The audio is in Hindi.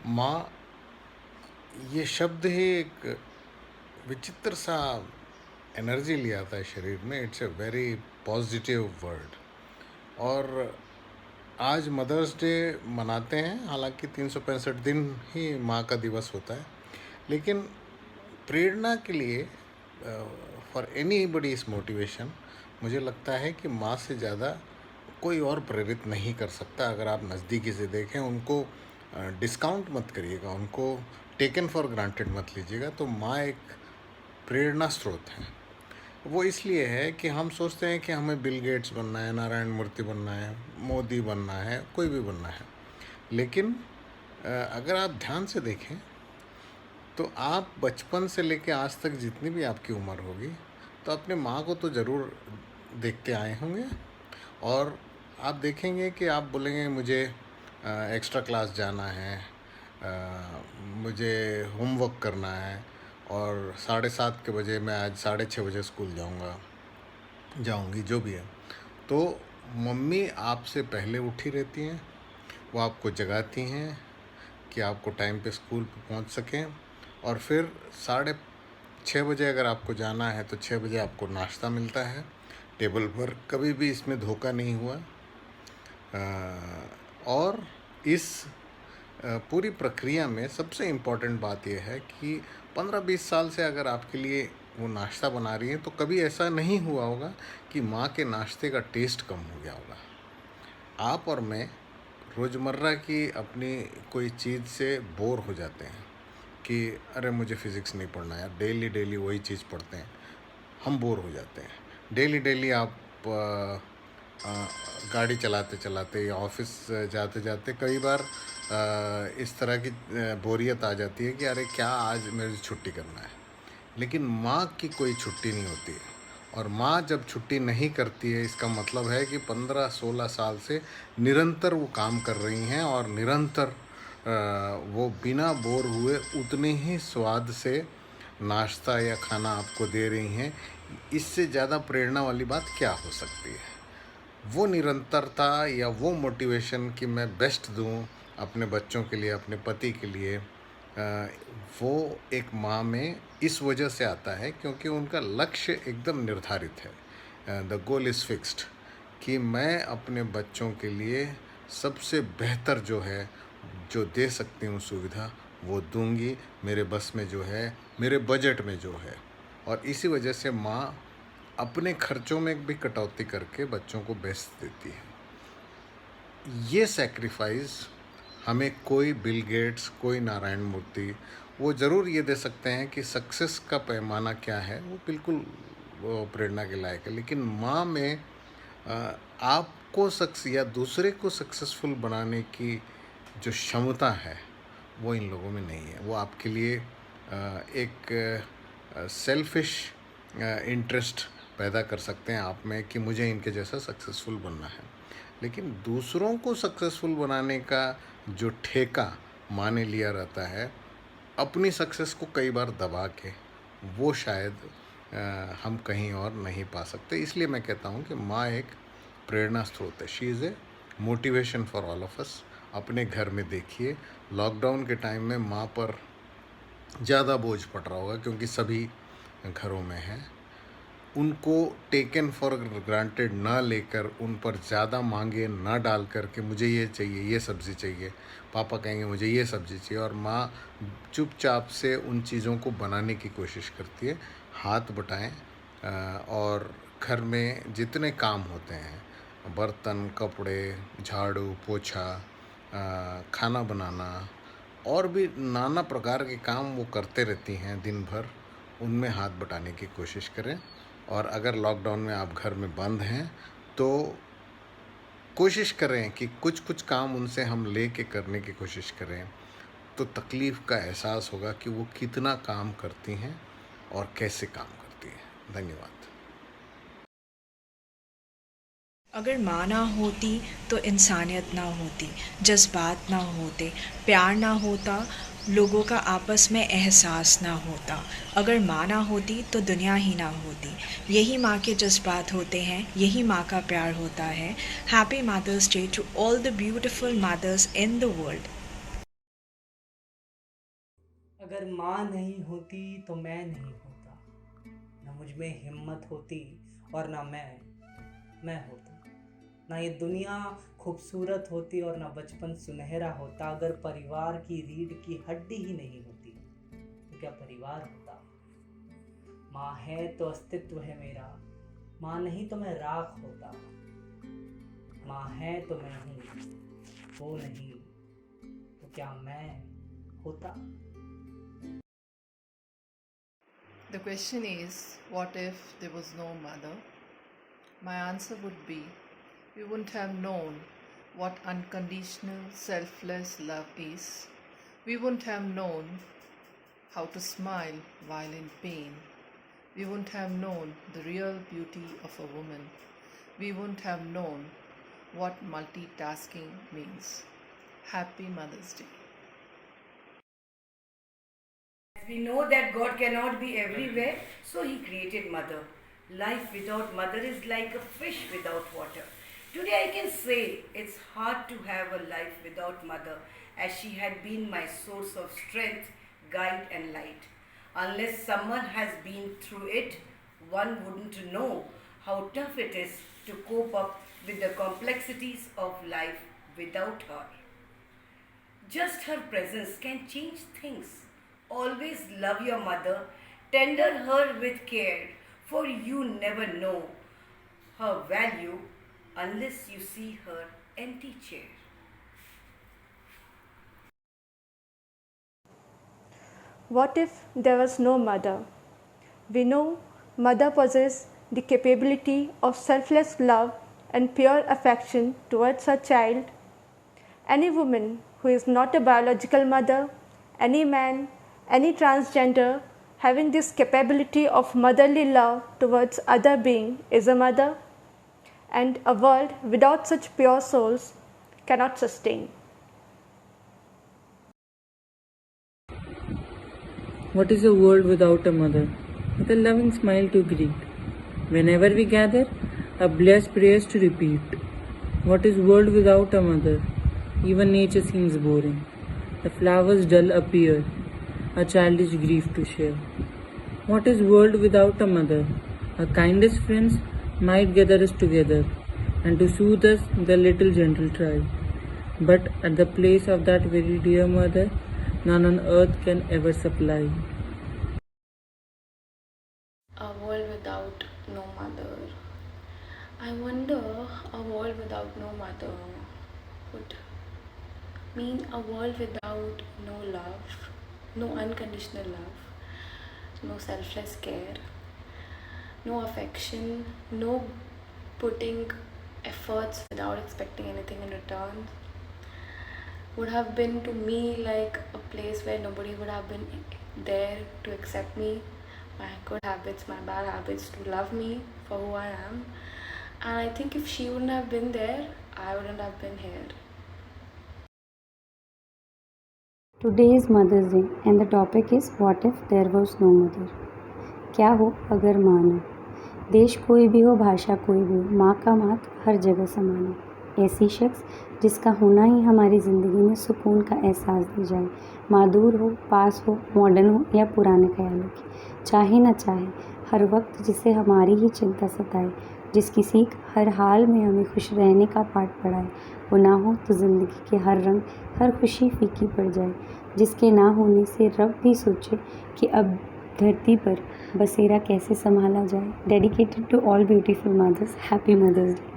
माँ ये शब्द ही एक विचित्र सा एनर्जी ले आता है शरीर में। It's a very positive word. और आज मदर्स डे मनाते हैं, हालांकि 365 दिन ही माँ का दिवस होता है, लेकिन प्रेरणा के लिए for any body is motivation, मुझे लगता है कि माँ से ज़्यादा कोई और प्रेरित नहीं कर सकता। अगर आप नज़दीकी से देखें, उनको डिस्काउंट मत करिएगा, उनको टेकन फॉर ग्रांटेड मत लीजिएगा। तो माँ एक प्रेरणा स्रोत है। वो इसलिए है कि हम सोचते हैं कि हमें बिल गेट्स बनना है, नारायण मूर्ति बनना है, मोदी बनना है, कोई भी बनना है। लेकिन अगर आप ध्यान से देखें तो आप बचपन से लेकर आज तक जितनी भी आपकी उम्र होगी, तो अपने माँ को तो ज़रूर देखते आए होंगे। और आप देखेंगे कि आप बोलेंगे मुझे एक्स्ट्रा क्लास जाना है, मुझे होमवर्क करना है, और 7:30 के बजे मैं आज 6:30 बजे स्कूल जाऊंगी, जो भी है। तो मम्मी आपसे पहले उठी रहती हैं, वो आपको जगाती हैं कि आपको टाइम पे स्कूल पे पहुंच सकें। और फिर 6:30 बजे अगर आपको जाना है तो 6 बजे आपको नाश्ता मिलता है टेबल पर। कभी भी इसमें धोखा नहीं हुआ। और इस पूरी प्रक्रिया में सबसे इम्पॉर्टेंट बात यह है कि 15-20 साल से अगर आपके लिए वो नाश्ता बना रही है, तो कभी ऐसा नहीं हुआ होगा कि माँ के नाश्ते का टेस्ट कम हो गया होगा। आप और मैं रोज़मर्रा की अपनी कोई चीज़ से बोर हो जाते हैं कि अरे मुझे फ़िज़िक्स नहीं पढ़ना है, डेली डेली वही चीज़ पढ़ते हैं, हम बोर हो जाते हैं। डेली डेली आप गाड़ी चलाते चलाते या ऑफिस जाते जाते कई बार इस तरह की बोरियत आ जाती है कि अरे क्या आज मेरे छुट्टी करना है। लेकिन माँ की कोई छुट्टी नहीं होती है। और माँ जब छुट्टी नहीं करती है, इसका मतलब है कि 15-16 साल से निरंतर वो काम कर रही हैं, और निरंतर वो बिना बोर हुए उतने ही स्वाद से नाश्ता या खाना आपको दे रही हैं। इससे ज़्यादा प्रेरणा वाली बात क्या हो सकती है। वो निरंतरता या वो मोटिवेशन कि मैं बेस्ट दूं अपने बच्चों के लिए, अपने पति के लिए, वो एक माँ में इस वजह से आता है क्योंकि उनका लक्ष्य एकदम निर्धारित है। द गोल इज़ फिक्स्ड कि मैं अपने बच्चों के लिए सबसे बेहतर जो है, जो दे सकती हूँ सुविधा, वो दूंगी, मेरे बस में जो है, मेरे बजट में जो है। और इसी वजह से माँ अपने खर्चों में भी कटौती करके बच्चों को बेस्ट देती है। ये सेक्रीफाइस हमें कोई बिल गेट्स, कोई नारायण मूर्ति, वो ज़रूर ये दे सकते हैं कि सक्सेस का पैमाना क्या है, वो बिल्कुल वो प्रेरणा के लायक है। लेकिन माँ में आपको या दूसरे को सक्सेसफुल बनाने की जो क्षमता है, वो इन लोगों में नहीं है। वो आपके लिए एक सेल्फिश इंटरेस्ट पैदा कर सकते हैं आप में कि मुझे इनके जैसा सक्सेसफुल बनना है। लेकिन दूसरों को सक्सेसफुल बनाने का जो ठेका माँ ने लिया रहता है, अपनी सक्सेस को कई बार दबा के, वो शायद हम कहीं और नहीं पा सकते। इसलिए मैं कहता हूँ कि माँ एक प्रेरणा स्रोत है। She is a motivation for all of us. अपने घर में देखिए, लॉकडाउन के टाइम में माँ पर ज़्यादा बोझ पड़ रहा होगा क्योंकि सभी घरों में है। उनको टेकन फॉर ग्रांटेड ना लेकर, उन पर ज़्यादा मांगे ना डाल करके मुझे ये चाहिए, ये सब्ज़ी चाहिए, पापा कहेंगे मुझे ये सब्ज़ी चाहिए, और माँ चुपचाप से उन चीज़ों को बनाने की कोशिश करती है। हाथ बटाएं, और घर में जितने काम होते हैं, बर्तन, कपड़े, झाड़ू, पोछा, खाना बनाना, और भी नाना प्रकार के काम वो करते रहती हैं दिन भर, उनमें हाथ बटाने की कोशिश करें। और अगर लॉकडाउन में आप घर में बंद हैं तो कोशिश करें कि कुछ कुछ काम उनसे हम ले के करने की कोशिश करें, तो तकलीफ़ का एहसास होगा कि वो कितना काम करती हैं और कैसे काम करती हैं। धन्यवाद। अगर माँ ना होती तो इंसानियत ना होती, जज्बात ना होते, प्यार ना होता, लोगों का आपस में एहसास ना होता। अगर माँ ना होती तो दुनिया ही ना होती। यही माँ के जज्बात होते हैं, यही माँ का प्यार होता है। Happy Mother's Day to all the beautiful mothers in the world. माँ नहीं होती तो मैं नहीं होता, न मुझ में हिम्मत होती और ना मैं होता, ना ये दुनिया खूबसूरत होती और ना बचपन सुनहरा होता। अगर परिवार की रीढ़ की हड्डी ही नहीं होती तो क्या परिवार होता। माँ है तो अस्तित्व है मेरा, माँ नहीं तो मैं राख होता। माँ है तो मैं हूँ, वो नहीं तो क्या मैं होता। The question is, what if there was no mother? My answer would be, we wouldn't have known what unconditional, selfless love is. We wouldn't have known how to smile while in pain. We wouldn't have known the real beauty of a woman. We wouldn't have known what multitasking means. Happy Mother's Day. We know that God cannot be everywhere, so He created mother. Life without mother is like a fish without water. Today I can say it's hard to have a life without mother, as she had been my source of strength, guide and light. Unless someone has been through it, one wouldn't know how tough it is to cope up with the complexities of life without her. Just her presence can change things. Always love your mother, tender her with care, for you never know her value unless you see her empty chair. What if there was no mother? We know mother possesses the capability of selfless love and pure affection towards her child. Any woman who is not a biological mother, any man, any transgender having this capability of motherly love towards other being is a mother, and a world without such pure souls cannot sustain. What is a world without a mother? With a loving smile to greet. Whenever we gather, a blessed prayers to repeat. What is world without a mother? Even nature seems boring. The flowers dull appear, a childish grief to share. What is world without a mother? Our kindest friends might gather us together, and to soothe us the little gentle try. But at the place of that very dear mother, none on earth can ever supply. A world without no mother. I wonder, a world without no mother would mean a world without no love, no unconditional love, no selfless care, no affection, no putting efforts without expecting anything in return. Would have been to me like a place where nobody would have been there to accept me, my good habits, my bad habits, to love me for who I am. And I think if she wouldn't have been there, I wouldn't have been here. Today is Mother's Day and the topic is what if there was no mother. क्या हो अगर माँ न, देश कोई भी हो, भाषा कोई भी हो, माँ का महत्व हर जगह समान है। ऐसी शख्स जिसका होना ही हमारी ज़िंदगी में सुकून का एहसास दे जाए। माँ दूर हो, पास हो, मॉडर्न हो या पुराने ख्यालों की, चाहे न चाहे, हर वक्त जिसे हमारी ही चिंता सताए, जिसकी सीख हर हाल में हमें खुश रहने का पाठ पढ़ाए। वो ना हो तो ज़िंदगी के हर रंग, हर खुशी फीकी पड़ जाए। जिसके ना होने से रब भी सोचे कि अब धरती पर बसेरा कैसे संभाला जाए। Dedicated to all beautiful mothers, happy Mother's day.